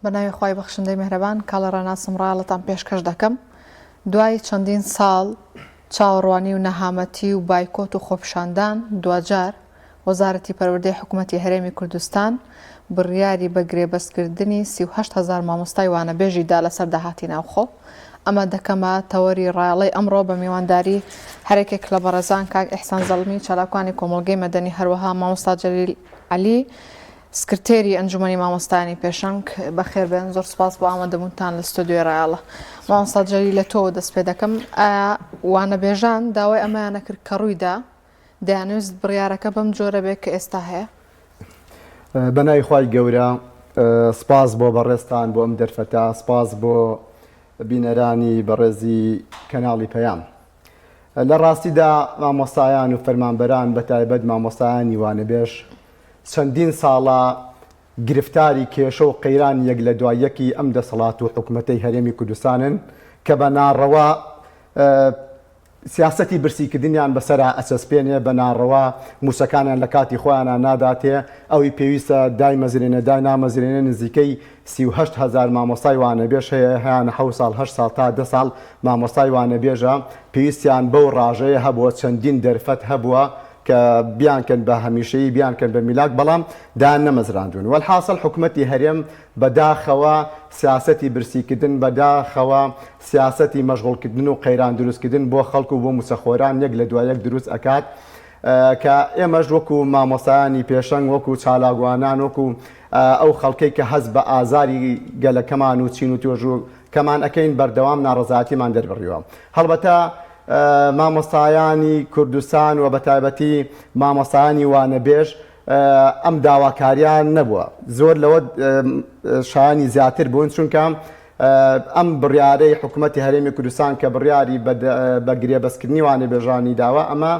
بەناوی خوای بەخشندەی میهرەبان کاڵەڕەنا سمڕاڵەتان پێشکەش دەکەم. دوای چەندین ساڵ چاوەڕوانی و نەهامەتی و بایکۆت و خۆپشاندان دوجار وەزارەتی پەروەردەی حکوومەتی هەرێمی کوردستان بڕیاری بە گرێبەستکردنی 38,000 مامۆستای وانەبێژیدا لەسەر داهاتی ناوخۆ. ئەمە دەکەمە تەوەری ڕاڵەی ئەمڕۆ بە میوانداری هەرێکێک لە بەڕێزان کاک ئیحسان زەڵمی چالاکوانی کۆمەڵگەی مەدەنی هەروەها مامۆستا جەلیل عەلی سکرتێری ئەنجومەنی مامۆستایانی پێشەنگ. بەخێربێن، زۆر سپاس بۆ ئامادەبوونتان لە ستۆدیۆی ڕایاڵە. مامۆستا جەلیل لە تۆ دەست پێ دەکەم. وانەبێژان داوای ئەمەیانە کرد کە ڕوویدا دەیانویست بڕیارەکە بەم جۆرە بێت کە ئێستا هەیە. بەناوی خوای گەورە، سپاس بۆ بەڕێستان بۆ ئەم دەرفەتە، سپاس بۆ بینەرانی بەڕێزی کەناڵی پەیام. لە ڕاستیدا مامۆستایان و فەرمانبەران بەتایبەت مامۆستایانی وانەبێژ چەندین ساڵە گرفتاری کێشە و قەیران یەک لە دوای یەکی ئەم دەسەڵات و حکوومەتەی هەرێمی کوردستانن کە بە ناڕەوا سیاسەتی برسیکردنیان بەسەرا ئەچەسپێنێ، بە ناڕەوا موسەکانیان لە کاتی خۆیانان ناداتێ. ئەوی پێویستە دای مەزرێنە دای نامەزرێنە نزیکەی 38,000 مامۆستای وانەبێژ هەیە، هەیەە 7 ساڵ 8 ساڵ تا 10 ساڵ مامۆستای وانەبێژە پێویستیان بەو ڕاژەیە هەبووە، چەندین دەرفەت هەبووە کە بیانکەن بە هەمیشەیی بیانکەن بە میلاک، بەڵام دایان نەمەزراندون. وەلحاصل حکوومەتی هەرێم بەداخەوە سیاسەتی برسیکردن، بەداخەوە سیاسەتی مەشغوڵکردن و قەیران دروستکردن بۆ خەڵکو و بۆ موسەخۆران یەک لە دوای یەک دروست ئەکات کە ئێمەش وەکو مامۆستایانی پێشەنگ، وەکو چالاگوانان، وەکو ئەو خەڵکەی کە هەست بە ئازاری گەلەکەمان و چین و تۆژ و کەمان ئەەکەین بەردەوام ناڕەزایەتیمان دەربڕیوە. هەڵبەتە مامۆستایانی کوردستان و بەتایبەتی مامۆستایانی وانەبێژ ئەم داواکاریان نەبووە، زۆر لەوە شایانی زیاتر بوون، چونکە ئەم بڕیارەی حکوومەتی هەرێمی کوردستان کە بڕیاری بە گرێبەستکردنی وانەبێژانی داوە، ئەمە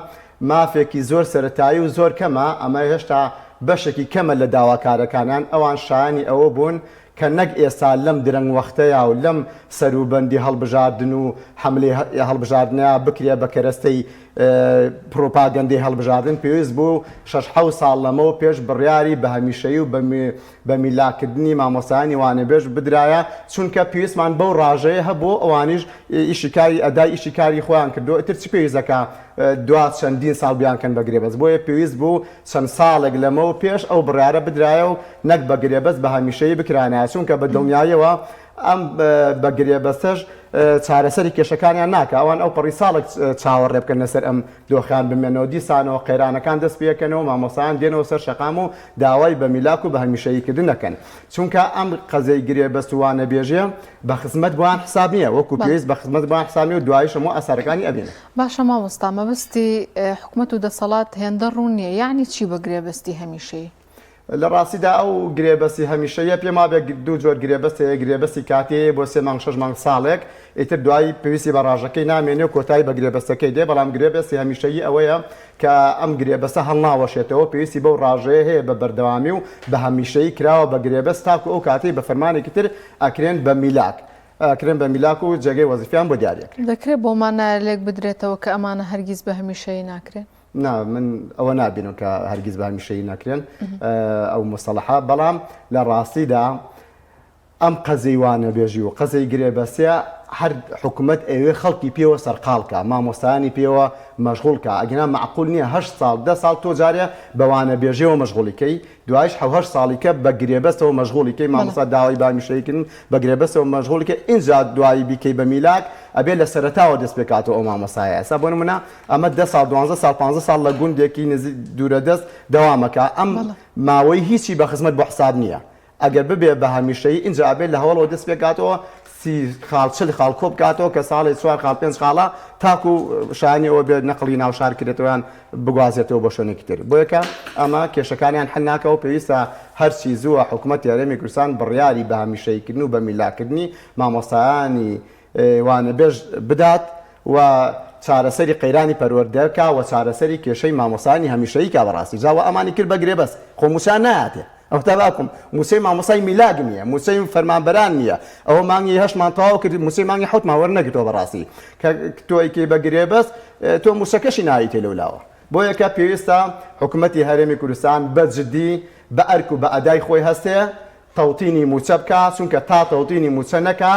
مافێکی زۆر سەرەتایی و زۆر کەمە، ئەمە هێشتا بەشێکی کەمە لە داواکارەکانان. ئەوان شایانی ئەوە بوون کە نەک ئێستا لەم درەنگ وەختەیە و لەم سەروبەندی هەڵبژاردن و حملەی هەڵبژاردنە بکرێ بە کەرەستەی پرۆپاگەندەی هەڵبژاردن، پێویست بوو 6 ساڵ لەمەوە پێش بڕیاری بە هەمیشەیی و بە میلاکردنی مامۆستایانی وانەبێژ بدرایە، چونکە پێویستمان بەو ڕاژەیە هەبوو ئەوانیش ئیشیکاری ئەدای ئیشیکاری خۆیان کردو. ئیتر چ پێویستەکە دوات چەندین ساڵ بیانکەن بە گرێبەست؟ بۆیە پێویست بوو چەند ساڵێک لەمەوە پێش ئەو بڕیارە بدرایە و نەک بە گرێبەست بە هەمیشەیی بکرانایە، چونکە بە دڵنیاییەوە ئەم بە گرێبەستەش چارەسەری کێشەکانیان ناکە. ئەوان ئەو پەڕی ساڵێک چاوەڕێ بکەن لەسەر ئەم دۆخیان بمێنەوە، دیسانەوە قەیرانەکان دەست پێکەنەوە، مامۆستایان دێنەوە سەر شەقام و داوای بە میلاک و بە هەمیشەییکردن دەکەن، چونکە ئەم قەزەی گرێبەست و وانەبێژیە بە خزمەت بۆیان حساب نییە، وەکو پێویست بە خزمەت بۆیان حساب نیە و دواییش هەموو ئەسارەکانی ئەبینن. باشە مامۆستا، مەبەستی حکوومەت و دەسەڵات هێندە ڕوون نییە، یعنی چی بە گرێبەستی هەمیشەیی؟ لە ڕاستیدا ئەو گرێبەستی هەمیشەیە پێما بێ دوو جۆر گرێبەست هەیە. گرێبەستی کاتێ بۆ 3 مانگ 6 مانگ ساڵێک، ئیتر دوای پێویستی بە ڕاژەکەی نامێنێ و کۆتایی بە گرێبەستەکەی دێ. بەڵام گرێبەستی هەمیشەیی ئەوەیە کە ئەم گرێبەستە هەڵناوەشێتەوە، پێویستی بەو ڕاژەیە هەیە بە بەردەوامی و بە هەمیشەیی کراوە بە گرێبەست تاکو ئەو کاتەی بە فەرمانێکی تر ئەکرێن بە میلاک، ئەکرێن بە میلاک و جێگەی وەزیفیان بۆ دیاریەکە. دەکرێت بۆمان لێک بدرێتەوە کە ئەمانە هەرگیز بە هەمیشەیی ناکرێن؟ نا، من ئەوە نابینم کە هەرگیز بە هەمیشەیی ناکرێن ئەو مستەڵەحە. بەڵام لە ڕاستیدا ئەم قەزەی وانەبێژی و قەزەی گرێبەستیە هەر حکوومەت ئەوێ خەڵکی پێوە سەرقاڵکە، مامۆستایانی پێوە مەشغوڵکە. ئەگەنا معقول نییە 8 ساڵ 10 ساڵ تۆ جارێ بە وانەبێژیەوە مەشغوڵیکەی، دوایش 7 ساڵیکە بە گرێبەستەوە مەشغوڵیکەی، مامۆستا داوای بە هەمیشەییکردن بە گرێبەستەوە مەشغوڵیکە. ئینجا دوایی بیکەی بە میلاک ئەبێ لە سەرەتاوە دەست پێکاتەوە ئەو مامۆستایە. ئێستا بۆ نمونە ئەمە 10 ساڵ 12 ساڵ 15 ساڵ لە گوندێکی دوورەدەست دەوامەکە، ئەم ماوەی هیچی بە خزمەت بۆ حساب نییە. ئەگەر ببێ بە هەمیشەیی ئینجا ئەبێ لە هەوڵەوە دەست پێکاتەوە 30 خاڵ 40 خاڵ کۆ بکاتەوە کە ساڵی 4 خاڵ 5 خاڵە تاکو شایانیەوە بێت نەقڵی ناوشار کرێتەوەیان بگوازێتەوە بۆ شوێنێکی تر. بۆیەکە ئەمە کێشەکانیان حل ناکەوە، پێویستە هەرچی زووە حکوومەتی هەرێمی کوردستان بڕیاری بە هەمیشەییکردن و بە میلاکردنی مامۆستایانی وانەبێژ بدات و چارەسەری قەیرانی پەروەردەکە و چارەسەری کێشەی مامۆستایانی هەمیشەیی کا. بەڕاستی جاوە ئەمانی کرد بە گرێبەست، خۆ موسیان نایاتێ. ئەو تاباکم موسەی مامۆستای میلاک نییە، موسەی فەرمانبەران نییە. ئەوە مانگی 8مان تەواو کرد، موسەی مانگی 7مان وەرنەگرتەوە. بەڕاستی کە تۆیکەی بە گرێبەست تۆ موسەکەشی نایتێ لەولاوە. بۆیەکە پێویستە حکوومەتی هەرێمی کوردستان بەجددی بە ئەرک و بە ئەدای خۆی هەستەیە تەوتینی موچە بکات چونکە تا تەوتینی موچە نەکا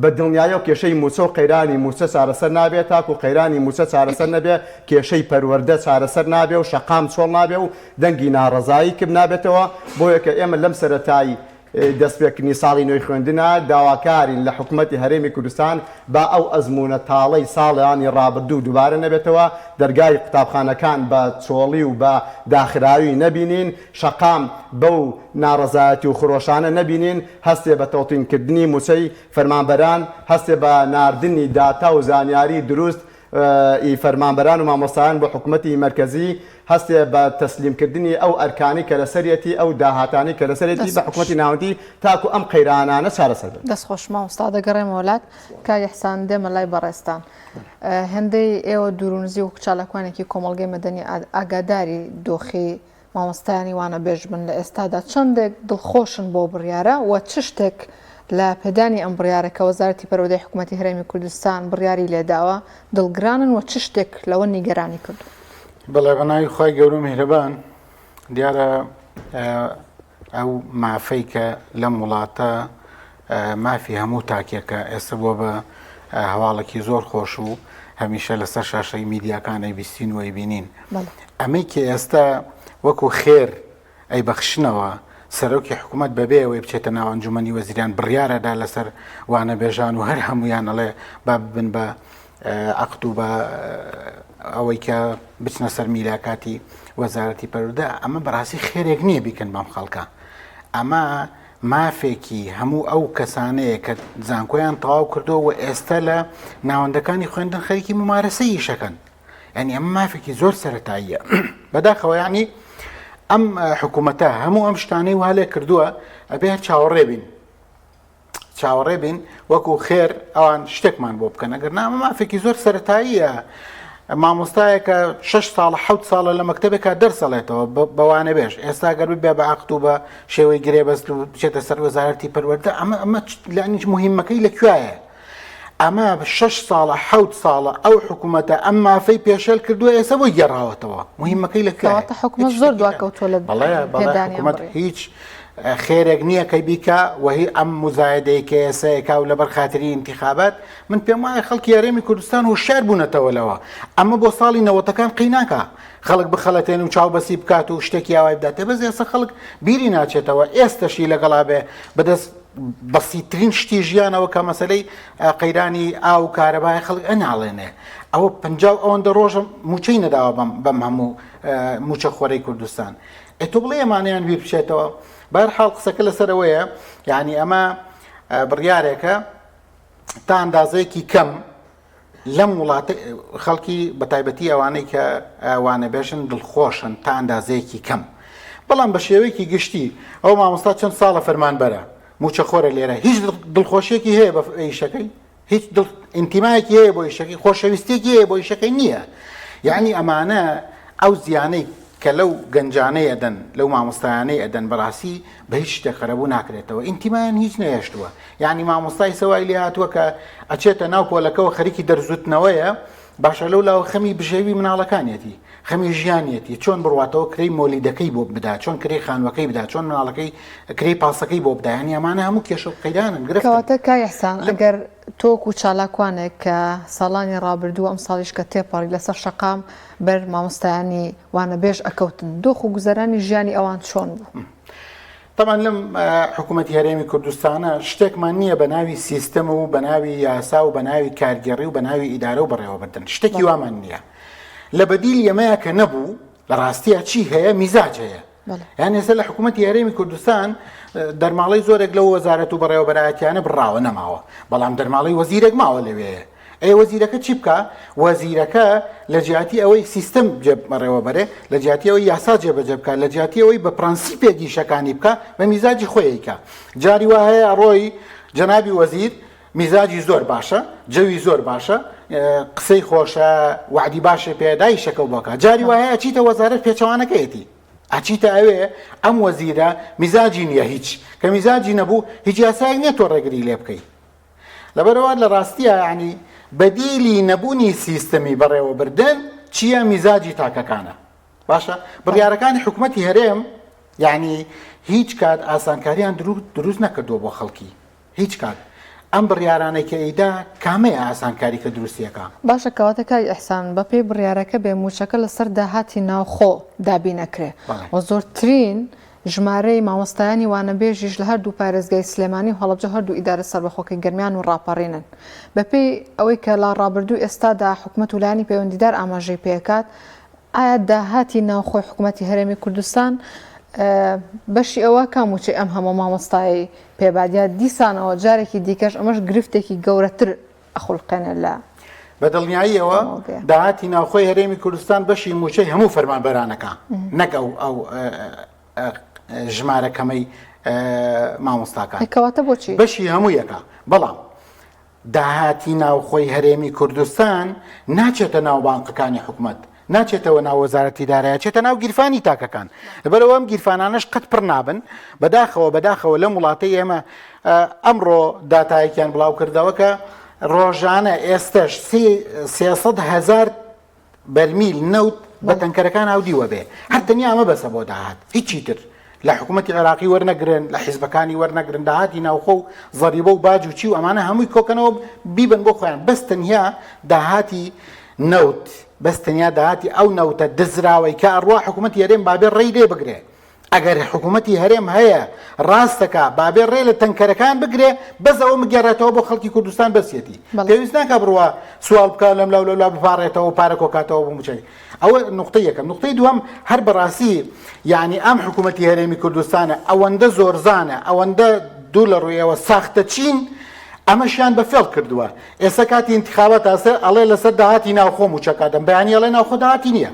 بە دڵنیایە و کێشەی موچە و قەیرانی موچە چارەسەر نابێت تاکو قەیرانی موچە چارەسەر نەبێ کێشەی پەروەردە چارەسەر نابێ و شەقام چۆڵ نابێ و دەنگی ناڕەزایی کرد نابێتەوە بۆیە کە ئێمە لەم سەرەتایی دەستپێکردنی ساڵی نوێی خوێندنە داواکارین لە حکوومەتتی هەرێمی کوردستان با ئەو ئەزمونە تاڵەی ساڵیانی ڕابردوو دووبارە نەبێتەوە دەرگای قوتابخانەکان بە چۆڵی و بە داخراوی نەبینین شەقام بەو ناڕەزایەتی و خۆشانە نەبینین هەستێ بە تەوتینکردنی موچەی فەرمانبەران هەستێ بە ناردنی داتا و زانیاری دروست فەرمانبەران و مامۆستایان بۆ حکوومەتتی مەرکەزی هەستێ بە تەسلیمکردنی ئەو ئەرکانی کە لەسەرەتی ئەو داهاتانی کە لەسەرەتی بە حکوومەتتی ناوەندی تاکو ئەم قەیرانانە چارەسەر بن. دەستخۆش مامۆستا دەگەڕێمە وڵات کاک ئیحسان دێمە لای بەڕێستان. هەندەی ئێوە دوورونزی و کچالەکوانێکی کۆمەڵگەی مەدەنی ئاگاداری دۆخی مامۆستایانی وانە بێژ بن لە ئێستادا چەندێک دڵخۆشن بۆ بڕیارە و چ شتێک لە پێدانی ئەم بڕیارەکە وەزارەتی پەروەردەی حکوومەتتی هەرێمی کوردستان بڕیاری لێداوە دڵگرانن و چ شتێک لەوە نیگەرانی کردو؟ بەڵێ بەناوی خۆی گەورە و میهرەبان دیارە ئەو مافەی کە لەم وڵاتە مافی هەموو تاکێکە ئێستا بۆ بە هەواڵێکی زۆر خۆش و هەمیشە لەسەر شاشەی میدیاکانەی بیستین وی بینین ئەمەی کە ئێستا وەکو خێر ئەی بەخشنەوە سەرۆکی حکوومەت بەبێ ئەوەی بچێتە ناو ئەنجومەنی وەزیران بڕیارەدا لەسەر وانە بێژان و هەر هەمویان ئەڵێ با ببن بە عەقد و بە ئەوەی کە بچنە سەر میراکاتی وەزارەتی پەروەردە ئەمە بەڕاستی خێرێک نییە بیکەن بەم خەڵکە ئەمە مافێکی هەموو ئەو کەسانەیە کە زانکۆیان تەواو کردەوە و ئێستا لە ناوەندەکانی خوێندن خەریکی ممارەسەی شەکەن یعنی ئەمە مافێکی زۆر سەرەتاییە بەداخەوە یعنی ئەم حکوومەتە هەموو ئەم شتانەی وا لێ کردووە ئەبێ چاوەڕێ بین وەکو خێر ئەوان شتێکمان بۆ بکەن ئەگەر نامە مافێکی زۆر سەرەتاییە مامۆستایەکە 6 ساڵ 7 ساڵە لە مەکتەبێکا دەرسەڵێتەوە بەوانە بێش ئێستا گەر بێ بە عەقد و بە شێوەی گرێبەست و بچێتە سەر وەزارەتی پەروەردە ئەمە لەنیش مهمەکەی لەکوایە ئەمە 6 ساڵە 7 ساڵە ئەو حکوومەتە ئەم مافەی پێشەل کردووە ئێستا بۆ گەڕاوەتەوە مهمەکەی لەکوایە حکوومەت زۆر دواکەوتۆ لە پێدانی حکوومەت هیچ خێرێک نییە کەی بیکە وهی ئەم مزایدەی کە ئێسەیەکا و لەبەر خاتری انتخابات من پێم وایە خەڵکی هەرێمی کوردستان هوشیار بوونەتەوە لەوە ئەمە بۆ ساڵی نەوەتەکان قیناکە خەڵک بخەڵەتێن و چاوبەسی بکات و شتێکی ئاوای بداتێ بەس ئێستا خەڵک بیری ناچێتەوە ئێستاشی لەگەڵا بێ بەدەست بەسیترین شتی ژیانەوە کە مەسەلەی قەیرانی ئاو کارەبای خەڵک ئەناڵێنێ ئەوە 50 ئەوەندە ڕۆژە موچەی نەداوە بەم هەموو موچە خۆرەی کوردستان ئێتۆ بڵێ ئەمانەیان بیر بچێتەوە بەرحاڵ قسەکە لەسەرەوەیە یعنی ئەمە بڕیارێکە تا ئەندازەیەکی کەم لەم وڵاتە خەڵکی بەتایبەتی ئەوانەی کە ئەوانە بێژن دڵخۆشن تا ئەندازەیەکی کەم بەڵام بە شێوەیەکی گشتی ئەو مامۆستا چەند ساڵە فەرمانبەرە موچە خۆرە لێرە هیچ دڵخۆشیێکی هەیە بە ئیشەکەی هیچ ئینتیمایەکی هەیە بۆ ئیشەکەی خۆشەویستێکی هەیە بۆ ئیشەکەی نییە یعنی ئەمانە ئەو زیانەی کە لەو گەنجانەی ئەدەن لەو مامۆستایانەی ئەدەن بەڕاستی بە هیچ شتێک خەرەبوو ناکرێتەوە ئینتیمایان هیچ نەهێشتووە یعنی مامۆستای سەوای لێ هاتووە کە ئەچێتە ناو پۆلەکەەوە خەریکی دەرزوتنەوەیە باشە لەو لاوە خەمی بژێوی مناڵەکانیەتی خەمی ژیانیەتی چۆن بڕواتەوە کرێی مۆلیدەکەی بۆ بدا چۆن کرێی خانوەکەی بدا چۆن مناڵەکەی کرێی پاسەکەی بۆ بدا یعنی ئەمانە هەموو کێشە و قەیدانن گرفتکەواتە کاک ئیحسان ئەگەر تۆک و چالاکوانێک کە ساڵانی ڕابردوو ئەم ساڵیش کە تێپەڕی لەسەر شەقام بەر مامۆستایانی وانە بێژ ئەکەوتن دۆخ و گوزەرانی ژیانی ئەوان چۆن بوو؟ طبعا لەم حکوومەتتی هەرێمی کوردستانە شتێکمان نییە بە ناوی سیستەم و بە ناوی یاسا و بە ناوی کارگەڕی و بە ناوی ئیدارە و بەڕێوەبردن شتێکی وامان نییە لە بەدیل ئەمەیە کە نەبوو لە ڕاستیە چی هەیە میزاج هەیە یان ئێستا لە حکوومەتتی هەرێمی کوردستان دەرماڵەی زۆرێک لەو وەزارەت و بەڕێوەبەرایەتیانە بڕاوە نەماوە بەڵام دەرماڵەی وەزیرێک ماوە لەوێیە ئەی وەزیرەکە چی بکە وەزیرەکە لە جیاتی ئەوەی سیستەم بەڕێوەبەرێ لە جیاتی ئەوەی یاسا جێبەجێ بکە لە جیاتی ئەوەی بە پرەنسیپێکی شەکانی بکە بە میزاجی خۆیەکە جاری وا هەیە ڕۆی جەنابی وەزیر میزاجی زۆر باشە جەوی زۆر باشە قسەی خۆشە وعدی باشە پێدای شەکە بۆکە جاری وا هەیە چیتە وەزارەت پێچەوانەکەیەتی ئەچیتە ئەوێ ئەم وەزیرە میزاجی نییە هیچ کە میزاجی نەبوو هیچ یاسایەک نییە تۆ ڕێگری لێ بکەیت لەبەرەوە لە ڕاستیە ینی بەدیلی نەبوونی سیستەمی بەڕێوەبردن چییە میزاجی تاکەکانە باشە بڕیارەکانی حکوومەتتی هەرێم یعنی هیچ کات ئاسانکاریان دروست نەکردووە بۆ خەڵکی هیچ کات ئەم بڕیارانەی کە ئەیدا کامەیە ئاسانکاری کە دروستیەکە باشە کەواتە کاری ئەحسان بە پێی بڕیارەکە بێ موچەکە لەسەر داهاتی ناوخۆ دابی نەکرێ و زۆرترین ژمارەی مامۆستایانی وانەبێژیش لە هەردوو پارێزگای سلێمانی و هەڵەبجە هەردوو ئیدارە سەربەخۆکەی گەرمیان و ڕاپەڕینن بە پێی ئەوەی کە لا ڕابردوو ئێستادا حکوومەت وڵانی پەیوەندیدار ئاماژەی پێکات ئایا داهاتی ناوخۆی حکوومەتی هەرێمی کوردستان بەشی ئەوە کاموچی ئەم هەموو مامۆستایی پێبادیا دیسانەوە جارێکی دیکەش ئەمەش گرفتێکی گەورەتر ئەخولقێنە لە بە دڵنیاییەوە داهاتی ناوخۆی هەرێمی کوردستان بەشی موچەی هەموو فەرمانبەرانەکە نەک ئەو ژمارەکەمەی مامۆستاکان کەواتە بۆچی بەشی هەموویەکە بەڵام داهاتی ناوخۆی هەرێمی کوردستان ناچێتە ناو بانقەکانی حکوومەت ناچێتەوە ناو وەزارەتی دارایە چێتە ناو گیرفانی تاکەکان لەبەرەوە ئەم گیرفانانەش قەت پڕ نابن بەداخەوە لەم وڵاتەی ئێمە ئەمڕۆ داتایەکیان بڵاو کردەوە کە ڕۆژانە ئێستش 300,000 بەرمیل نەوت بە تەنکەرەکان ئاودیوە بێ هەر تەنیا ئەمە بەسە بۆ داهات هیچی تر لە حکوومەتی عێراقی وەرنەگرن لە حیزبەکانی وەرنەگرن داهاتی ناوخۆ و زەریبە و باج و چی و ئەمانە هەمووی کۆکەنەوە بیبن بۆ خۆیان بەس تەنیا داهاتی نەوت بەس تەنیا داهاتی ئەو نەوتە دزراوەی کە ئەڕوا حکوومەتی هەرێم بابێ ڕێی لێ بگرێ ئەگەر حکوومەتی هەرێم هەیە ڕاستەکە بابێ ڕێ لە تەنکەرەکان بگرێ بەزەوە مگەڕێتەوە بۆ خەڵکی کوردستان بەسیەتی پێویست ناکە بڕوە سوال بکە لەم لاو بپارڕێتەوە پارە کۆکاتەوە بۆ موچەی ئەوە نقطەی یەکەم نقطەی دووەم هەر بەڕاستی یعنی ئەم حکوومەتی هەرێمی کوردستانە ئەوەندە زۆرزانە ئەوەندە دوو لە ڕوویەوە ساختە چین ئەمەشیان بە فێڵ کردووە ئێستا کاتی انتخابات ئاسە ئەڵێ لەسەر داهاتی ناوخۆ موچەکاتم بەیانی ئەڵێ ناوخۆ داهاتی نییە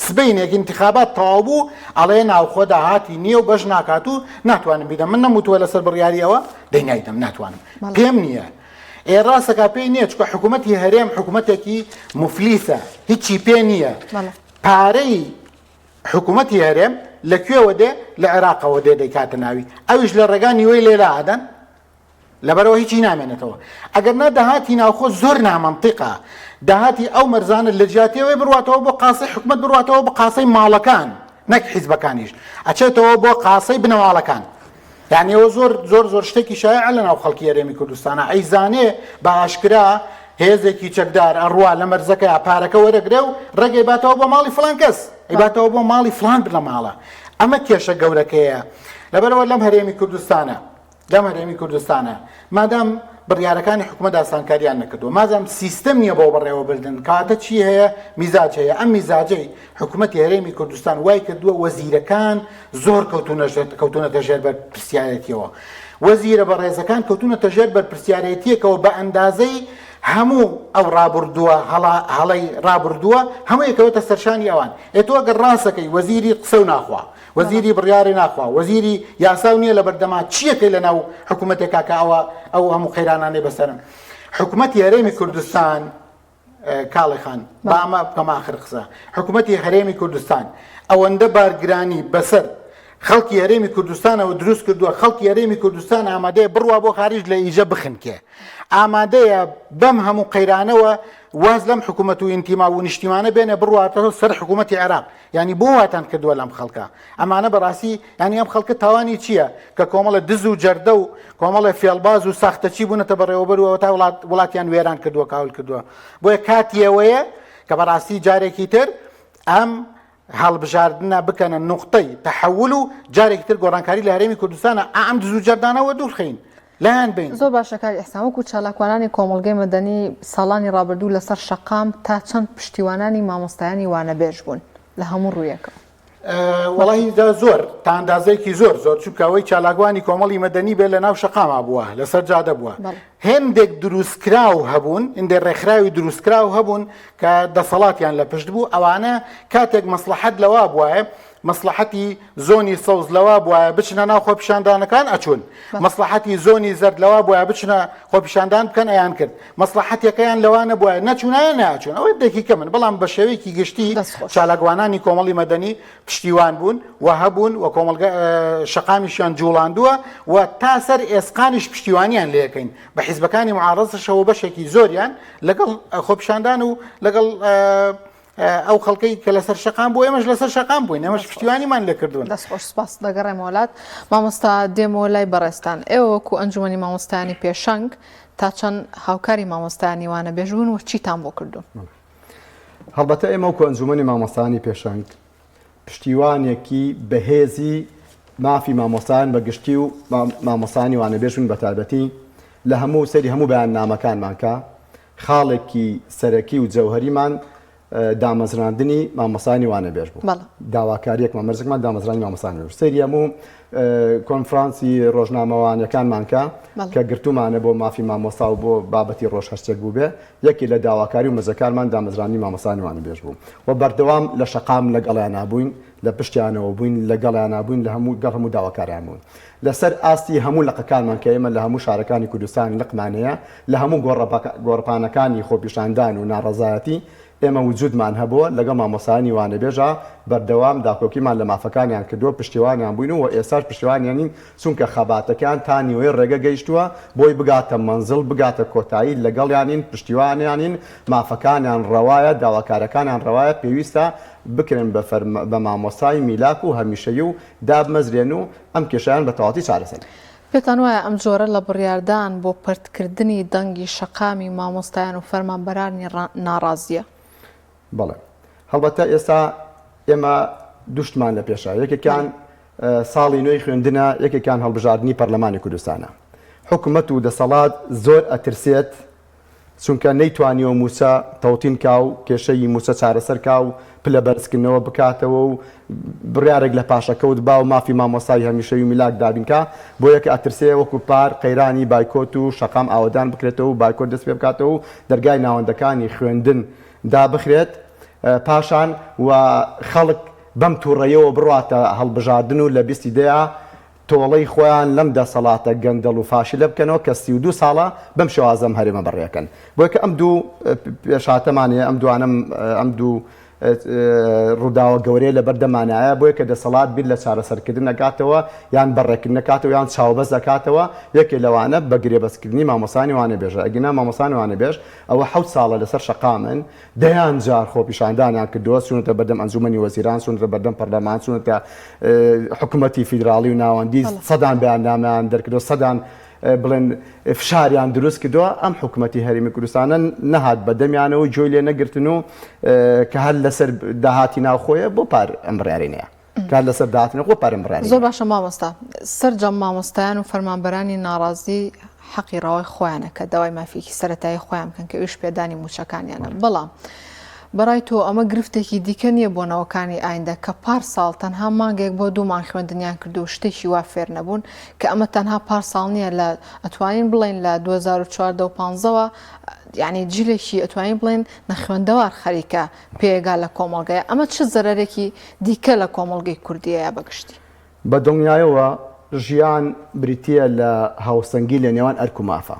سبەینێک انتخابات تەواو بوو ئەڵێ ناوخۆ داهاتی نییە و بەش ناکات و ناتوانم بیدەم من نەموتووە لەسەر بڕیاریەوە دەینایدەم ناتوانم پێم نییە ڕاستەکە پێی نییە چکە حکوومەتی هەرێم حکوومەتێکی مفلیسە هیچی پێ نییە پارەی حکوومەتی هەرێم لەکوێوە دێ لە عێراقەوە دێ دەیکاتە ناوی ئەویش لە ڕێگان نیوەی لێلا ئادەن لەبەرەوە هیچی نامێنێتەوە ئەگەر نا داهاتی ناوخۆ زۆر نامەنتیقە داهاتی ئەو مەرزانە لە جیاتیەوەی بڕاتەوە بۆ قاسەی حکوومەت بڕاتەوە بە قاسەی ماڵەکان نەک حیزبەکانیش ئەچێتەوە بۆ قاسەی بنەماڵەکان یعنی ئەوە زۆر شتێکی شایع لە ناو خەڵکی هەرێمی کوردستانە ئەیزانێ بە ئاشکرا هێزێکی چەکدار ئەڕوا لە مەرزەکە پارەکە وەرەگرێ و ڕێگەی باتەوە بۆ ماڵی فلان کەس ئەیباتەوە بۆ ماڵی فلان بنە ماڵە ئەمە کێشە گەورەکەیە لەبەرەوە لەم هەرێمی کوردستانە مادام بڕیارەکانی حکوومەت ئاسانکاریان نەکردووە مازام سیستەم نییە بۆ بەڕێوە بردن کاتە چی هەیە میزاج هەیە ئەم میزاجەی حکوومەتی هەرێمی کوردستان وای کردووە وەزیرەکان زۆر کەوتونەتە ژێر بەرپرسیارەتیەوە وەزیرە بەڕێزەکان کەوتونەتە ژێر بەرپرسیارەتیەکەوە بە ئەندازەی هەموو ئەو ڕابردووە هەڵەی ڕابردووە هەموو یەکەوەتە سەرشانی ئەوان ئێتۆ ئەگەر ڕاستەکەی وەزیری قسە و ناخوا وەزیری بڕیاری ناخوا وەزیری یاسا و نییە لە بەردەما چیەکەی لە ناو حکوومەتێکا کە ئەو هەموو خەیرانانەی بەسەرم حکوومەتی هەرێمی کوردستان کاڵی خان بامە بکەم ئاخر قسە حکوومەتی هەرێمی کوردستان ئەوەندە بارگرانی بەسەر خەڵکی هەرێمی کوردستانەوە دروست کردووە خەڵکی هەرێمی کوردستان ئامادەیە بڕوا بۆ خارج لە ئیژە بخنکێ ئامادەیە بەم هەموو قەیرانەوە واز لەم حکوومەت و ئینتیما و نیشتیمانە بێنە بڕواتەوە سەر حکوومەتی عێراق ینی بۆ واتان کردووە لەم خەڵکە ئەمانە بەڕاستی ینی ئەم خەڵکە تاوانی چییە کە کۆمەڵە دز و جەردە و کۆمەڵە فێڵباز و ساختەچی بوونەتە بەڕێوەبەرەوە تا وڵاتیان وێران کردووە کاول کردووە بۆیە کاتیەوەیە کە بەڕاستی جارێکی تر ئەم هەڵبژاردنە بکەنە نوقتەی تەحول و جارێکی تر گۆڕانکاری لە هەرێمی کوردستانە ئەم دز و جەردانەوە دوورخین لایەن بین زۆر باشەکاری ئەحسان وەکو چالاکوانانی کۆمەڵگەی مەدەنی ساڵانی ڕابردوو لەسەر شەقام تا چەند پشتیوانانی مامۆستایانی وانەبێژ بوون لە هەموو ڕوویەکە وڵیدا زۆر تا ئەندازەیەکی زۆر چونکەوەی چالاکوانی کۆمەڵی مەدەنی بێ لە ناو شەقاما بووە لەسەر جادە بووە هێندێک دروستکراو هەبوون هێندێک ڕێکخراوی دروستکراو هەبوون کە دەسەڵاتیان لە پشت بوو ئەوانە کاتێک مەسلحەت لەوا بووە مەسلحەتی زۆنی سەوز لەوا بووە بچنە ناو خۆپیشاندانەکان ئەچوون مەسلحەتی زۆنی زەرد لەوا بووە بچنە خۆپیشاندان بکەن ئەیان کرد مەسلحەتەکەیان لەوانە بووە نەچوونایە ناچوون ئەوەی دەکیکە من بەڵام بە شێوەیەکی گشتی چالاکوانانی کۆمەڵی مەدەنی پشتیوان بوون و هەبوون و کۆمەلگە شەقامیشیان جوڵاندووە و تا سەر ئێسقانیش پشتیوانیان لێەکەین بە حیزبەکانی معارەزەشەوە بەشێکی زۆریان لەگەڵ خۆپیشاندان و لەگەڵ ئەو خەڵکەی کە لەسەر شەقام بوو ئێمەش لەسەر شەقام بووین ئەمەش پشتیوانیمان لێ کردوون. دەستخۆش سپاس دەگەڕێم وڵات مامۆستا دێمەوە لای بەڕێستان ئێوە وەکو ئەنجومەنی مامۆستایانی پێشەنگ تا چەند هاوکاری مامۆستایانی وانە بێژبوون و چیتان بۆ کردوون؟ هەڵبەتە ئێمە وەکو ئەنجومەنی مامۆستایانی پێشەنگ پشتیوانێکی بەهێزی مافی مامۆستایان بەگشتی و مامۆستایانی وانە بێژبوون بە تایبەتی لە هەموو سەری هەموو بەیاننامەکانمان کە خاڵێکی سەرەکی و جەوهەریمان دامەزراندنی مامۆستایانی وانە بێژ بوو. داواکاریەکمان مەرجێکمان دامەزرانی مامۆستایان بێژ سەری هەموو کۆنفرانسی ڕۆژنامەوانیەکانمان کە گرتومانە بۆ مافی مامۆستا و بۆ بابەتی ڕۆژهەشتێک بوو بێ یەکی لە داواکاری و مەزەکارمان دامەزرانی مامۆستایانی وانە بێژ بوو و بەردەوام لە شەقام لەگەڵیان نابووین لە پشتیانەوە بووین لەگەڵیان نابووین لە هەموو داواکاریان بوون لەسەر ئاستی هەموو لقەکانمان کە ئێمە لە هەموو شارەکانی کوردستان لقمانەیە لە هەموو گۆڕەپانەکانی خۆپیشاندان و ناڕەزایەتی ئێمە وجودمان هەبووە لەگەڵ مامۆستایانی وانە بێژە بەردەوام داکۆکیمان لە مافەکانیان کردووە پشتیوانیان بووین و ئێستاش پشتیوانیانین چونکە خەباتەکان تا نیوەی ڕێگە گەیشتووە بۆی بگاتە مەنزڵ بگاتە کۆتایی لەگەڵیانین پشتیوانیانین مافەکانیان ڕەوایە داواکارەکانیان ڕەوایە پێویستە بکرێن بە مامۆستای میلاک و هەمیشەیی و دابمەزرێن و ئەم کێشیان بە تەواوی چارەسەر. پێتان وایە ئەم جۆرە لە بڕیاردان بۆ پرتکردنی دەنگی شەقامی مامۆستایان و فەرمانبەرانی ناڕازیە؟ بەڵێ هەڵبەتە ئێستا ئێمە دوشتمان لە پێشە یەکێکیان ساڵی نوێی خوێندنە یەکێکیان هەڵبژاردننی پەرلەمانی کوردستانە حکوومەت و دەسەڵات زۆر ئەترسێت چونکە نەیتوانیەوە موسە تەوتین کا و کێشەی موسە چارەسەر کا و پلە بەرزکردنەوە بکاتەوە و بڕیارێک لە پاشەکەوت با و مافی مامۆستای هەمیشەی و میلاک دابینکە بۆ یەکە ئەترسێ وەکو پار قەیرانی بایکۆت و شەقام ئاوەدان بکرێتەوە و بایکۆت دەست پێ بکاتەوە و دەرگای ناوەندەکانی خوێندن دابخرێت پاشان و خەڵک بەم تووڕێیەوە بڕاتە هەڵبژاردن و لە بیستی دەیە تۆڵەی خۆیان لەم دەسەڵاتە گەندەڵ و فاشلە بکەنەوە کە 32 ساڵە بەم شێوازەم هەرێمە بەڕێەکەن بۆ کە ئەم دوو پێشاتەمانەیە ئەم دوو ڕووداوە گەورەیە لە بەردەمانایە بۆیە کە دەسەڵات بیر لە چارەسەرکردن نەکاتەوە یان بەڕێکردن نەکاتەوە یان چاوبەست دەکاتەوە یەکێ لەوانە بە گرێبەستکردنی مامۆستانی وانە بێژە ئەگەنا مامۆستانی وانە بێژ ئەوە 7 ساڵە لەسەر شەقامن دەیان جار خۆپیشاندانیان کردووە چونەتە بەردەم ئەنجومەنی وەزیران چونەتە بەردەم پەرلەمان چونەتە حکوومەتی فیدراڵی و ناوەندی سەدان بەیاننامەیان دەرکردەوە سەدان بڵێن فشاریان دروست کردووە ئەم حکوومەتی هەرێمی کوردستانە نەهات بەدەمیانەوە جۆی لێ نەگرتن و کە هەر لەسەر داهاتی ناوخۆیە بۆ پار ئەم بڕیارینەیە کار لەسەر داهاتنەوە خۆ پار ئەم بڕیاری زۆر باشە مامۆستا سەرجەم مامۆستایان و فەرمانبەرانی ناڕازی حەقی ڕاوی خۆیانە کە داوای مافیکی سەرەتایی خۆیان بکەن کە ئەویش پێدانی موچەکانیانە بەڵام بەڕای تۆ ئەمە گرفتێکی دیکە نییە بۆ نەوەکانی ئایندە کە پارساڵ تەنها مانگێک بۆ دوومان خوێندنیان کردو و شتێکی وا فێر نەبوون کە ئەمە تەنها پارساڵ نییە لە ئەتوانین بڵێن لە 2014 و 15ەوە یعنی جیلێکی ئەتوانین بڵێن نەخوێندەوار خەریکە پێگا لە کۆمەڵگەیە ئەمە چه زەرەرێکی دیکە لە کۆمەڵگەی کوردیە بەگشتی بە دڵنیایەوە ژیان بریتە لە هاوسەنگی لە نێوان ئەرک و مافە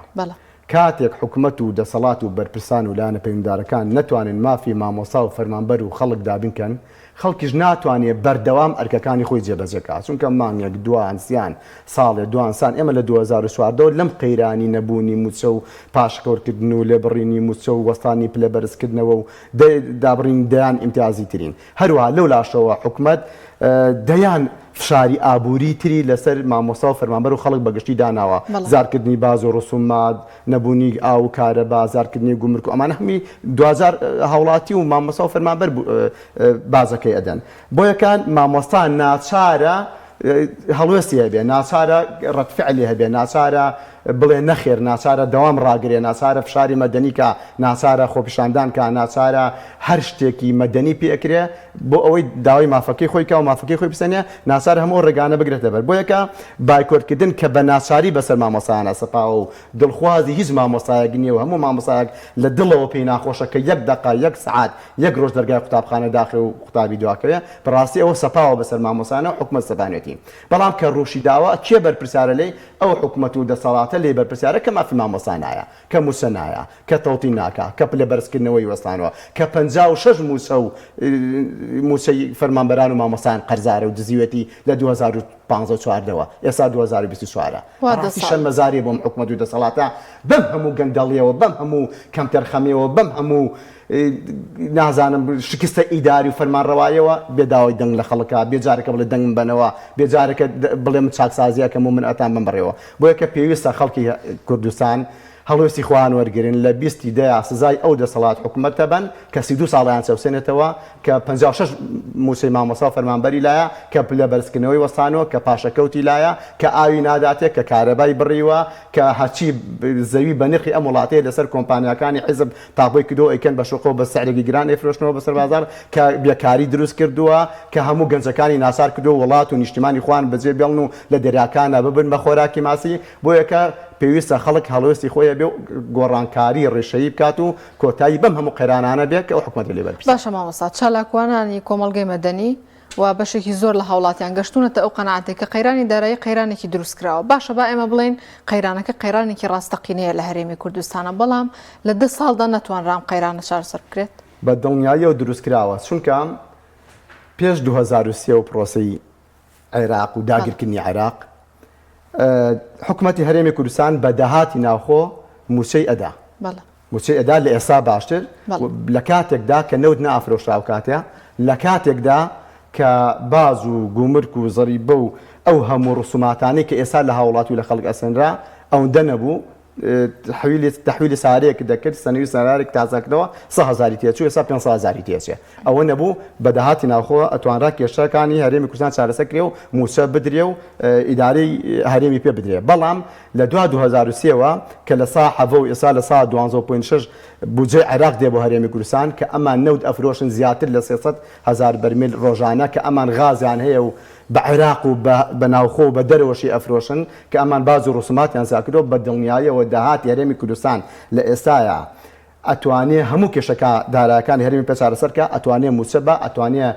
کاتێک حکوومەت و دەسەڵات و بەرپرسان و لایەنە پەیوەنددارەکان نەتوانن مافی مامۆستا و فەرمانبەر و خەڵک دابینکەن خەڵکیش ناتوانێت بەردەوام ئەرکەکانی خۆی جێبەجێکات چونکە مانگێک دوانسیان ساڵێ دوانسان ئێمە لە 2014 لەم قەیرانی نەبوونی موچە و پاشکۆرکردن و لێبڕینی موچە و وەستانی پلە بەرزکردنەوە و دابڕین دەیان ئیمتیازی ترین هەروە لەو لاشەوە حکوومەت دەیان فشاری ئابووری تری لەسەر مامۆستا و فەرمانبەر و خەڵک بەگشتی داناوە زارکردنی باز و ڕسومات نەبوونی ئاو کارە بازارکردنی گومرک و ئەمانە هەمی 2000 هاوڵاتی و مامۆستا و فەرمانبەر بازەکەی ئەدەن بۆ یەکان مامۆستا ناچارە هەڵوێستی هەبێ ناچارە ڕەتفعلی هەبێ ناچارە بڵێ نەخێر ناچارە دەوام ڕاگرێ ناچارە فشاری مەدەنیکە ناچارە خۆپیشاندانکە ناچارە هەر شتێکی مەدەنی پێکرێ بۆ ئەوەی داوای مافەکەی خۆی کا و مافەکەی خۆی بسەنێ ناچار هەموو ڕێگانە بگرێتە بەر بۆ یەکە بایکۆرکردن کە بە ناچاری بەسەر مامۆستایانە سەپاوە و دڵخوازی هیچ مامۆستایەک نییە و هەموو مامۆستایەک لە دڵەوە پێی ناخۆشە کە 1 دقە 1 سعات 1 ڕۆژ دەرگای قوتابخانە داخل و قوتابی دواکەوێ بەڕاستی ئەوە سەپاوە بەسەر مامۆستایانە و حکومەت سەپانێتی بەڵام کە ڕوشی داوە کێ بەرپرسیارە لێی ئەو حکومەت و دەسەڵاتە لێ بەرپرسیارە کە مافی مامۆستا نایە کە موسە نایە کە تەوتی ناکە کە پلە بەرزکردنەوەی وەستانەوە کە 56 موسە و موسەی فەرمانبەران و مامۆستایان قەرزارە و دزیوێتی لە 2015 ئێستا 2024 شەرمەزاری بۆم حکومەت و دەسەڵاتە بەم هەموو گەندەڵیەوە بەم هەموو کەمتەرخەمیەوە بەم هەموو نازانم شکستە ئیداری و فەرمانڕەوایەوە بێداوای دەنگ لە خەڵکە بێجارێکە بڵێ دەنگم بنەوە بێجارێکە بڵێم چاکسازیەکەم و من ئەتان بمبڕێەوە بۆ یەکە پێویستە خەڵکی کوردستان هەڵوێستی خوان وەرگرن لە 20 دەیە سزای ئەو دەسەڵات حکوومەتە بن کە 32 ساڵیان چەوسێنێتەوە کە 56 موسەی مامۆسا فەرمانبەری لایە کە لە بەرزکردنەوەی وەستانەوە کە پاشەکەوتی لایە کە ئاوی ناداتێت کە کارەبای بڕیوە کە هەچی زەوی بە نرخی ئەم وڵاتەیە لەسەر کۆمپانیەکانی حیزب تاقۆی کردو ئەیکەن بە شوقۆ بە سعرێکی گران ئەفرۆشنەوە بەسەر بازار کە بێکاری دروست کردووە کە هەموو گەنجەکانی ناسار کردو وڵات و نیشتیمانی خوان بەجێ بێڵن و لە دەریاکانە ببن بە خۆراکی ماسی بۆ یەکە پێویستە خەڵک هەڵوێستی خۆیە بێ و گۆڕانکاری ڕێشەیی بکات و کۆتایی بەم هەموو قەیرانانە بێت کە ئەو حکوومەتی لێ بەرپرسێت. باشە مامۆستا چالاکوانانی کۆمەڵگەی مەدەنی و بەشێکی زۆر لە هاوڵاتیان گەشتونەتە ئەو قەناعەتێک کە قەیرانی دارایی قەیرانێکی دروست کراوە. باشە با ئێمە بڵێن قەیرانەکە قەیرانێکی ڕاستەقینەیە لە هەرێمی کوردستانە بەڵام لە 10 ساڵدا نەتوانرام قەیرانە چارەسەر بکرێت بە دڵنیاییەوە دروست کراوە چونکە پێش 2023 و پرۆسەی عێراق و داگیرکردنی عێراق حکوومەتی هەرێمی کوردستان بە داهاتی ناوخۆ موچەی ئەدا موچەی ئەدا لە ئێستا باشتر لە کاتێکدا کە نەوت نافرۆشراو کاتێ لە کاتێکدا کە باز و گومرک و زەریبە و ئەو هەموو ڕسوماتانی کە ئێستا لە هاوڵات و لە خەڵک ئەسەنرا ئەوەندە نەبوو تحویلی سارەیەک دەکرد سەنووی سەرارێک تازەکردەوە 100,000 تێچوو ئێستا 500,000 تێچێ ئەوە نەبوو بە داهاتی ناوخۆ ئەتوانرا کێشەکانی هەرێمی کوردستان چارەسەر کرێ و موچە بدرێ و ئیدارەی هەرێمی پێ بدرێ بەڵام لە 2023ەوە کە لە سا حەڤە و ئێستا لە سا 12.6 بودجێ عێراق دێ بۆ هەرێمی کوردستان کە ئەمان نەوت ئەفرۆشن زیاتر لە 300,000 بەرمیل ڕۆژانە کە ئەمان غازیان هەیە و بە عێراق و بە ناوخۆ و بە دەرەوەشی ئەفرۆشن کە ئەمان باز و ڕسوماتیان زیاترەوە بە دڵنیاییەوە داهاتی هەرێمی کوردستان لە ئێستاە ئەتوانێ هەموو کێشەکە دارایەکانی هەرێمی پێ چارەسەرکە ئەتوانێ موچە بە ئەتوانێ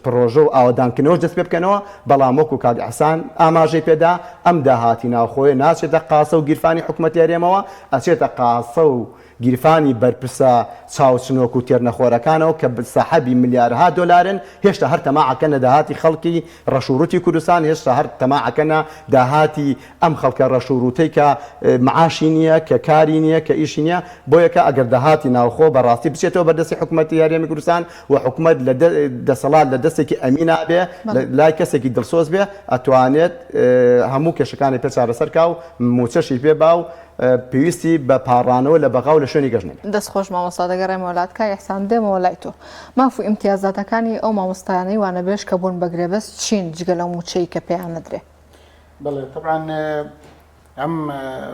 پرۆژە و ئاوەدانکردنەوە دەست پێ بکەنەوە بەڵام وەکو کاک حەسان ئاماژەی پێدا ئەم داهاتی ناوخۆیە ناچێتە قاسە و گیرفانی حکوومەتی هەرێمەوە ئەچێتە قاسە و گیرفانی بەرپرسە چاوچنۆک و تێرنەخۆرەکانەوە کە سەحەبی ملیارها دۆلارن هێشتا هەر تەماعەکەنە داهاتی خەڵکی ڕەشوروتی کوردستان هێشتا هەر تەماعەکەنە داهاتی ئەم خەڵکە ڕەشوروتەی کە معاشی نییە کە کاری نییە کە ئیشی نییە بۆ یەکە ئەگەر داهاتی ناوخۆ بەڕاستی بچێتەوە بەردەستی حکوومەتی هەرێمی کوردستان و حکوومەت لە دەسەڵات لە دەستێکی ئەمینا بێ لای کەسێکی دڵسۆز بێ ئەتوانێت هەموو کێشەکانی پێ چارەسەرکا و موچەشی پێ با و پێویستی بە پاڕانەوە لە بەغاو لە شوێنی گەژنێت دەستخۆش مامۆستا دەگەڕێمە وڵاتکە ئەحسان دێمەوە لای تۆ مافو ئیمتیازاتەکانی ئەو مامۆستایانەی وانە بێش کە بوون بە گرێبەست چین جگە لەو موچەی کە پێیان نەدرێ بەڵێ طبعاً ئەم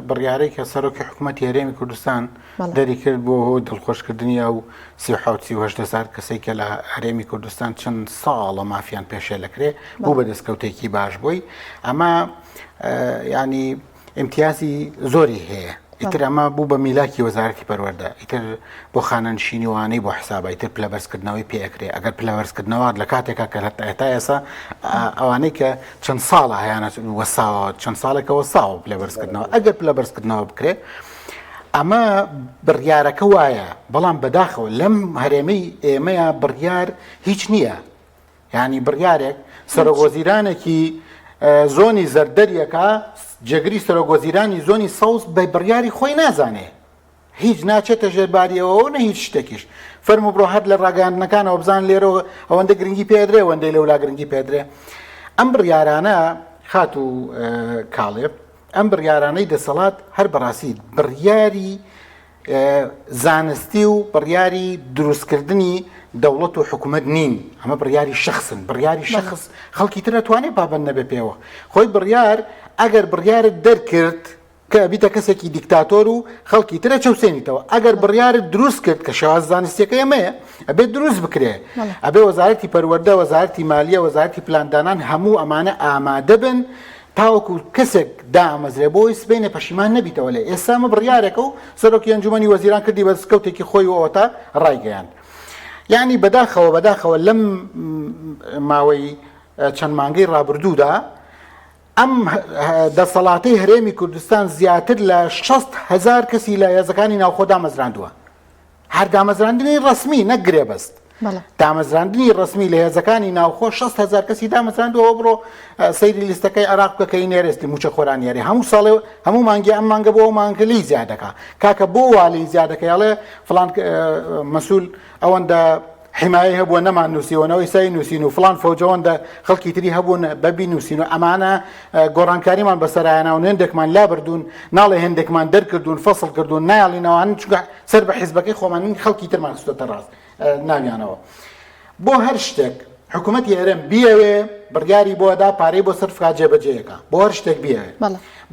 بڕیارەی کە سەرۆکی حکوومەتی هەرێمی کوردستان دەری کرد بۆ دڵخۆشکردنی ئەو 37 کەسێک کە لە هەرێمی کوردستان چەند ساڵە مافیان پێشێ لەکرێ بوو بە دەستکەوتێکی باش بووی ئەمە ینی امتیازی زۆری هەیە ئیتر ئەمە بوو بە میلاکی وەزارەتی پەروەردە ئیتر بۆ خانەنشینیوانەی بۆ حسابە ئیتر پلەبەرزکردنەوەی پێکرێ ئەگەر پلەبەرزکردنەوە لە کاتێکا کە هەتا ئێستا ئەوانەی کە چەند ساڵە هەیەانەت وەساوە چەند ساڵێکە وەساوە پلەبەرزکردنەوە ئەگەر پلەبەرزکردنەوە بکرێ ئەمە بڕیارەکە وایە بەڵام بەداخەوە لەم هەرێمەی ئێمەیە بڕیار هیچ نییە یعنی بڕیارێک سەرۆکوەزیرانێکی زۆنی زەردەریەکە جێگری سەرۆکوەزیرانی زۆنی سەوز بە بڕیاری خۆی نازانێ هیچ ناچێتە ژێرباریەوە نە هیچ شتێکیش فەرمو بڕۆ هەر لە ڕاگەاندنەکانەوە بزان لێرەوە ئەوەندە گرنگی پێدرێ ئەوەندەی لەولا گرنگی پێدرێ ئەم بڕیارانە خات و کاڵێب ئەم بڕیارانەی دەسەڵات هەر بەڕاستی بڕیاری زانستی و بڕیاری دروستکردنی دەوڵەت و حکوومەت نین ئەمە بڕیاری شخصن بڕیاری شخص خەڵکی تر ئەتوانێت پابەند نەبێ پێوە خۆی بڕیار ئەگەر بڕیارت دەرکرد کە بیتە کەسێکی دیکتاتۆر و خەڵکی ترە چەوسێنیتەوە ئەگەر بڕیارت دروست کرد کە شێواز زانستیەکە ئەمەیە ئەبێت دروست بکرێ ئەبێ وەزارەتی پەروەردە وەزارەتی مالیە وەزارەتی پلاندانان هەموو ئەمانە ئامادە بن تاوەکو کەسێک دامەزرێ بۆی سبێنێ پەشیمان نەبیتەوە لێ ئێستا ئەمە بڕیارێکە و سەرۆکی ئەنجومەنی وەزیران کردی بە دەستکەوتێکی خۆی و ئەوەتا ڕایگەیاند یعنی بەداخەوە لەم ماوەی چەند مانگەی ڕابردوودا ئەم دەسەڵاتەی هەرێمی کوردستان زیاتر لە 60,000 کەسی لە هێزەکانی ناوخۆ دامەزراندووە هەر دامەزراندنی ڕەسمی نەک گرێبەست دامەزراندنی ڕسمی لە هێزەکانی ناوخۆ 6,000 کەسی دامەزراندەوە بڕۆ سەیری لیستەکەی عراق بکەی نێرستی موچە خۆرانیاری هەموو ساڵێ هەموو مانگی ئەم مانگە بۆ مانگلی زیادەکە کاکە بۆ والی زیادەکەی ئەڵێ فلان مەسول ئەوەندە حمایە هەبووە نەمان نووسیەوەنەوەی سای نووسین و فلان فەوجەوەندە خەڵکی تری هەبوون بەبی نووسین و ئەمانە گۆڕانکاریمان بەسەرایەنە و هێندێکمان لا بردوون ناڵێ هێندێکمان دەرکردوون فەسڵ کردوون نایاڵینەوەن چونکە سەر بە حیزبەکەی خۆمان خەڵکی ترمان خستۆتە ڕاست ناویانەوە بۆ هەر شتێک حکوومەتی هەرێم بیەوێ بڕیاری بۆدا پارەی بۆ سەرفکات جێبەجێیەکە بۆ هەر شتێک بیەوێ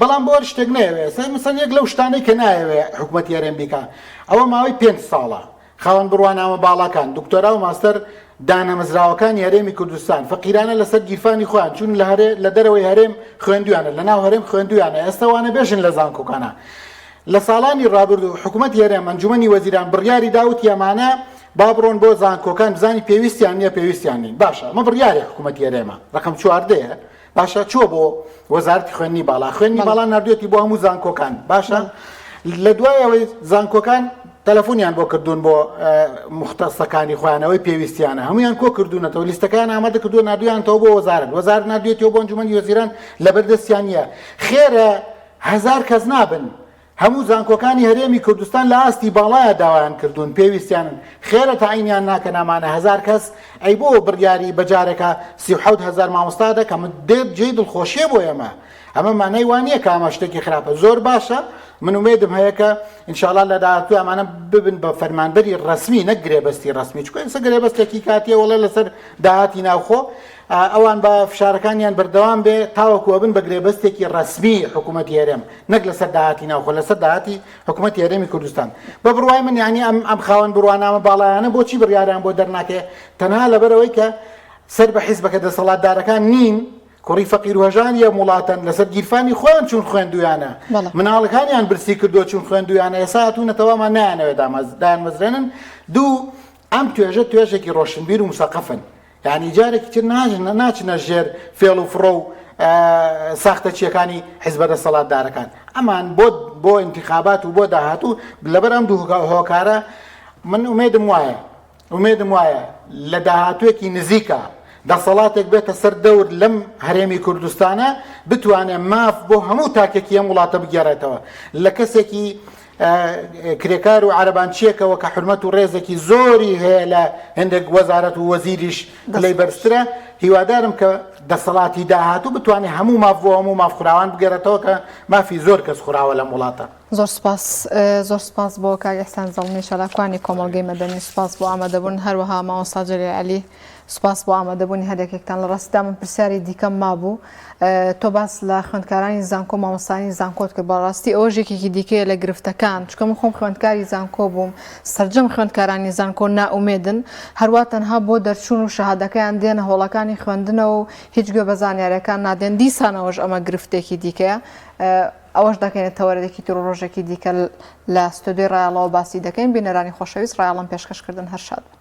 بەڵام بۆ هەر شتێک نەوێ مەسەن یەک لەو شتانەی کە نایەوێ حکوومەتی هەرێم بیکە ئەوە ماوەی 5 ساڵە خاوەن بڕوانامە باڵەکان دکتۆرا و ماستەر دانەمەزراوەکانی هەرێمی کوردستان فەقیرانە لەسەر گیرفانی خۆیان چون لە دەرەوەی هەرێم خوێندویانە لە ناو هەرێم خوێندویانە ئێستاوانە بێژن لە زانکۆکانە لە ساڵانی ڕابردوو حکوومەتی هەرێم ئەنجومەنی وەزیران بڕیاری داوت یامانە با بڕۆن بۆ زانکۆکان بزانی پێویستیان نییە پێویستیان نین باشە مە بڕیاری حکوومەتی هەرێمە ڕقم 14 باشە چوە بۆ وەزارەتی خوێندنی باڵا خوێندنی باڵا نردوێتی بۆ هەموو زانکۆکان باشە لە دوایەوەی زانکۆکان تەلەفۆنیان بۆ کردوون بۆ مختەسەکانی خۆیانەوەی پێویستیانە هەمویان کۆ کردوونەتەوە لیستەکان ئامادە کردووە نردویانەوە بۆ وەزارت نردوێتەوە بۆ ئەنجومەنی وەزیران لەبەردەستیان نییە خێرە 1000 کەس نابن هەموو زانکۆکانی هەرێمی کوردستان لە ئاستی باڵایە داوایان کردوون پێویستیانن خێرە تاعینیان ناکە نامانە 1000 کەس ئەی بۆ بڕیاری بەجارێکە 37,000 مامۆستا دەکەم دێت جێی دڵخۆشیە بۆ ئێمە ئەمە مانای وانە کە ئەمە شتێکی خراپە زۆر باشە من ومێدم هەیە کە ئینشاءڵڵا لە داهاتوو ئەمانە ببن بە فەرمانبەری ڕسمی نەک گرێبەستی ڕسمی چکە ئێستا گرێبەستێکی کاتیە وەڵێ لەسەر داهاتی ناوخۆ ئەوان بە فشارەکانیان بەردەوام بێ تاوەکو بن بە گرێبەستێکی ڕسمی حکوومەتی هەرێم نەک لەسەر داهاتی ناوخۆ لەسەر داهاتی حکوومەتی هەرێمی کوردستان بە بڕوای من یعنی ئەم خاوەن بڕوانامە باڵایانە بۆچی بڕیاریان بۆ دەرناکێ تەنها لەبەرەوەی کە سەر بە حیزبەکە دەسەڵاتدارەکان نین کوڕی فەقیر و هەژانیە وڵاتەن لەسەر گیرفانی خۆیان چون خوێندویانە مناڵەکانیان برسی کردو چون خوێندویانە ئێستا هاتوونەتەوەمان نایانەوێت دامەزرێنن دوو ئەم توێژێکی ڕۆشنبیر و مسەقەفن یعنی جارێکی تر ناچنە ژێر فێڵ و فڕۆ و ساختە چیەکانی حیزبە دەسەڵاتدارەکان ئەمان بۆ انتخابات و بۆ داهاتوو لەبەر ئەم دوو هۆکارە من ئومێدم وایە لە داهاتوێکی نزیکە دەسەڵاتێک بێتە سەر دەور لەم هەرێمی کوردستانە بتوانێت ماف بۆ هەموو تاکێکی ئەم وڵاتە بگێڕێتەوە لە کەسێکی کرێکار و عەرەبانچیەکەوە کە حرمەت و ڕێزێکی زۆری هەیە لە هەندێک وەزارەت و وەزیریش لەی بەرزترە هیوادارم کە دەسەڵاتی داهاتوو بتوانێت هەموو ماف بۆ هەموو ماف خوراوان بگێڕێتەوە کە مافی زۆر کەس خوراوە لەم وڵاتە زۆر سپاس بۆ کاک ئەحسان زەڵمی شەلاکوانی کۆمەڵگەی مەدەنی سپاس بۆ ئامادەبوون هەروەها مامۆستا جەلیل عەلی سپاس بۆ ئامادەبوونی هەرێکێکتان لە ڕاستیدا من پرسیاری دیکەم مابوو تۆ باس لە خوێندکارانی زانکۆ مامۆستانی زانکۆت کرد بەڕاستی ئەوە ژێکێکی دیکەیە لە گرفتەکان چکە من خۆم خوێندکاری زانکۆ بووم سەرجەم خوێندکارانی زانکۆ نائومێدن هەروە تەنها بۆ دەرچوون و شەهادەکەیان دێنە هۆڵەکانی خوێندنەوە و هیچ گوێ بە زانیاریەکان نادێن دیسانەوەش ئەمە گرفتێکی دیکەیە ئەوەش دەکەینێت تەوەرێکی تر ڕۆژێکی دیکە لە ستودیۆی ڕایاڵەوە باسی دەکەین بینەرانی خۆشەویست ڕایاڵم پێشکەشکردن هەر شاد